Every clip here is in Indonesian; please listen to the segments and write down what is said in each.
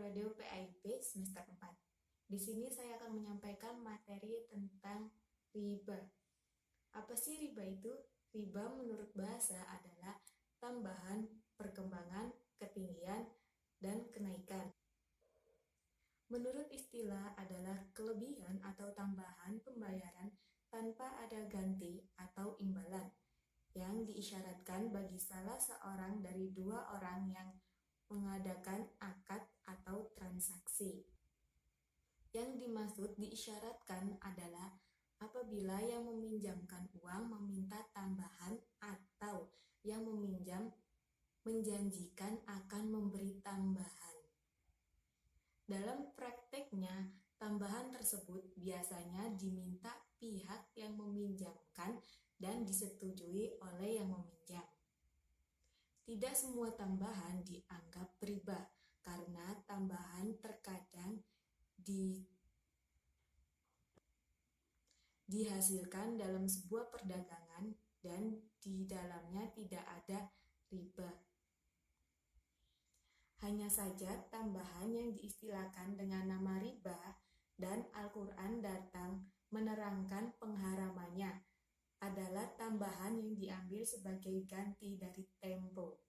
periode PAIP semester 4. Di sini saya akan menyampaikan materi tentang riba. Apa sih riba itu? Riba menurut bahasa adalah tambahan, perkembangan, ketinggian, dan kenaikan. Menurut istilah adalah kelebihan atau tambahan pembayaran tanpa ada ganti atau imbalan yang diisyaratkan bagi salah seorang dari dua orang yang mengadakan akad atau transaksi. Yang dimaksud diisyaratkan adalah apabila yang meminjamkan uang meminta tambahan atau yang meminjam menjanjikan akan memberi tambahan. Dalam prakteknya, tambahan tersebut biasanya diminta pihak yang meminjamkan dan disetujui oleh yang meminjam. Tidak semua tambahan dianggap riba, karena tambahan terkadang dihasilkan dalam sebuah perdagangan dan di dalamnya tidak ada riba. Hanya saja tambahan yang diistilahkan dengan nama riba dan Al-Quran datang menerangkan pengharamannya adalah tambahan yang diambil sebagai ganti dari tempo.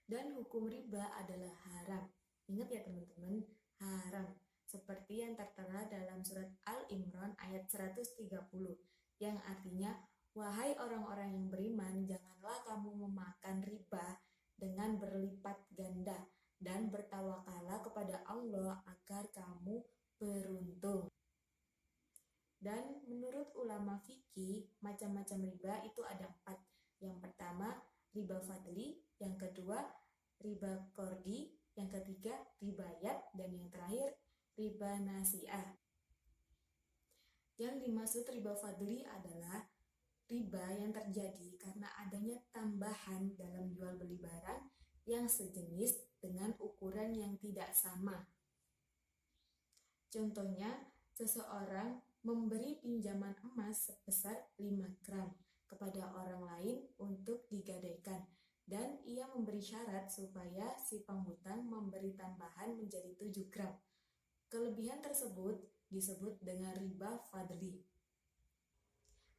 Dan hukum riba adalah haram. Ingat ya teman-teman, haram. Seperti yang tertera dalam surat Al-Imran ayat 130, yang artinya, wahai orang-orang yang beriman, janganlah kamu memakan riba dengan berlipat ganda, dan bertawakallah kepada Allah agar kamu beruntung. Dan menurut ulama fikih, macam-macam riba itu ada 4. Yang pertama, riba fadli. Yang kedua, riba kordi. Yang ketiga, ribayat. Dan yang terakhir, riba nasi'ah. Yang dimaksud riba fadli adalah riba yang terjadi karena adanya tambahan dalam jual beli barang yang sejenis dengan ukuran yang tidak sama. Contohnya, seseorang memberi pinjaman emas sebesar 5 gram kepada orang lain untuk digadaikan, dan ia memberi syarat supaya si penghutang memberi tambahan menjadi 7 gram. Kelebihan tersebut disebut dengan riba fadli.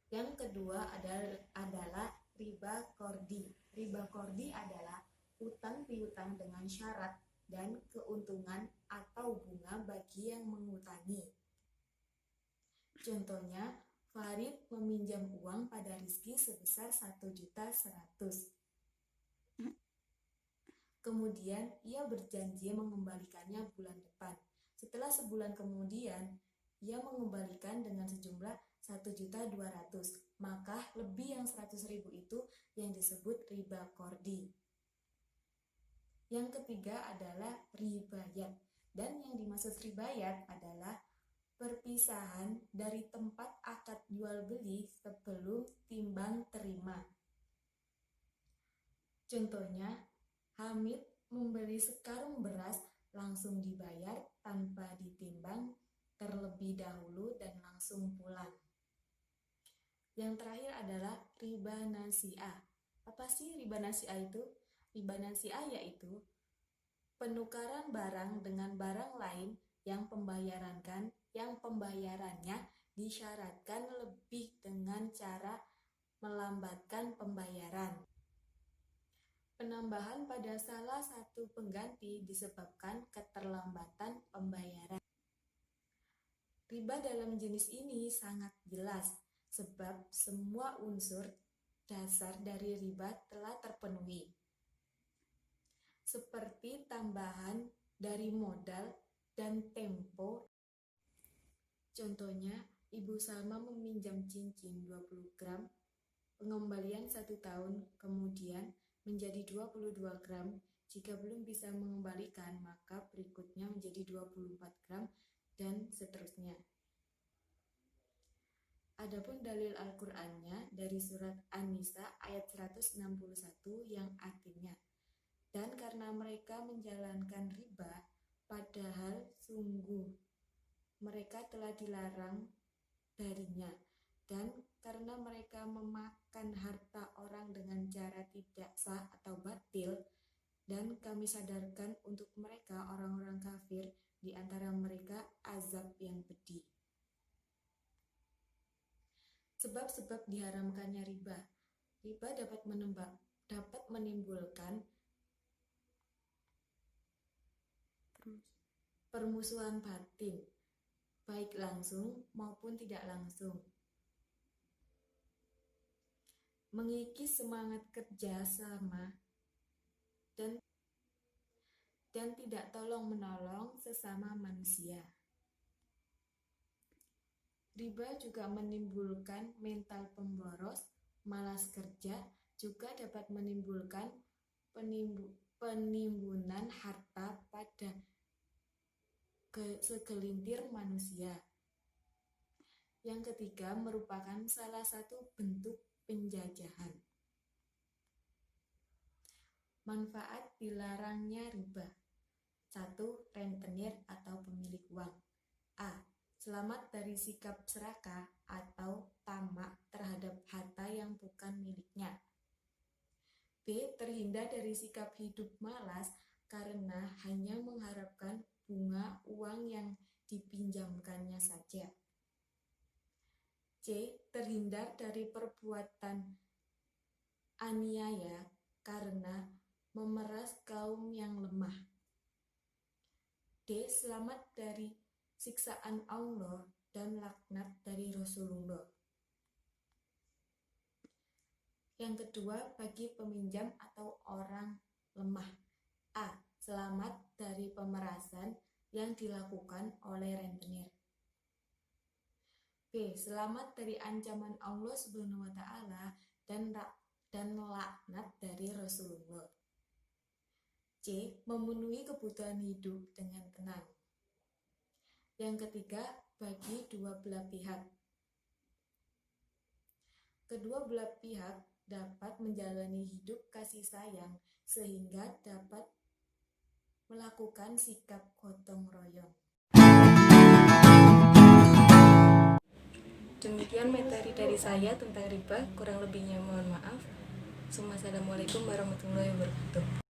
Yang kedua adalah riba kordi. Riba kordi adalah utang piutang dengan syarat dan keuntungan atau bunga bagi yang mengutangi. Contohnya, Farid meminjam uang pada Rizky sebesar 1.100.000. Kemudian ia berjanji mengembalikannya bulan depan. Setelah sebulan kemudian, ia mengembalikan dengan sejumlah 1.200.000. Maka lebih yang 100.000 itu yang disebut riba kordi. Yang ketiga adalah ribayat. Dan yang dimaksud ribayat adalah perpisahan dari tempat akad jual beli sebelum timbang terima. Contohnya, Hamid membeli sekarung beras langsung dibayar tanpa ditimbang terlebih dahulu dan langsung pulang. Yang terakhir adalah riba nasi'ah. Apa sih riba nasi'ah itu? Riba nasi'ah yaitu penukaran barang dengan barang lain yang pembayarannya disyaratkan lebih dengan cara melambatkan pembayaran. Penambahan pada salah satu pengganti disebabkan keterlambatan pembayaran. Riba dalam jenis ini sangat jelas, sebab semua unsur dasar dari riba telah terpenuhi. Seperti tambahan dari modal dan tempo. Contohnya, Ibu Salma meminjam cincin 20 gram, pengembalian 1 tahun, kemudian menjadi 22 gram. Jika belum bisa mengembalikan, maka berikutnya menjadi 24 gram, dan seterusnya. Adapun dalil Al-Qur'annya dari surat An-Nisa ayat 161 yang artinya, dan karena mereka menjalankan riba, padahal sungguh mereka telah dilarang darinya, dan karena mereka memakan harta orang dengan cara tidak sah atau batil, dan kami sadarkan untuk mereka orang-orang kafir di antara mereka azab yang pedih. Sebab-sebab diharamkannya riba. Riba dapat menimbulkan permusuhan batin, baik langsung maupun tidak langsung. Mengikis semangat kerja sama dan tidak tolong-menolong sesama manusia. Riba juga menimbulkan mental pemboros, malas kerja, juga dapat menimbulkan penimbunan harta pada segelintir manusia. Yang ketiga merupakan salah satu bentuk penjajahan. Manfaat dilarangnya riba. 1. Rentenir atau pemilik uang. A. Selamat dari sikap serakah atau tamak terhadap harta yang bukan miliknya. B. Terhindar dari sikap hidup malas karena hanya mengharapkan bunga uang yang dipinjamkannya saja. C. Terhindar dari perbuatan aniaya karena memeras kaum yang lemah. D. Selamat dari siksaan Allah dan laknat dari Rasulullah. Yang kedua, bagi peminjam atau orang lemah. A. Selamat dari pemerasan yang dilakukan oleh rentenir. B. Selamat dari ancaman Allah SWT dan laknat dari Rasulullah. C. Memenuhi kebutuhan hidup dengan tenang. Yang ketiga, bagi dua belah pihak. Kedua belah pihak dapat menjalani hidup kasih sayang sehingga dapat melakukan sikap gotong royong. Demikian materi dari saya tentang riba, kurang lebihnya mohon maaf. Assalamualaikum warahmatullahi wabarakatuh.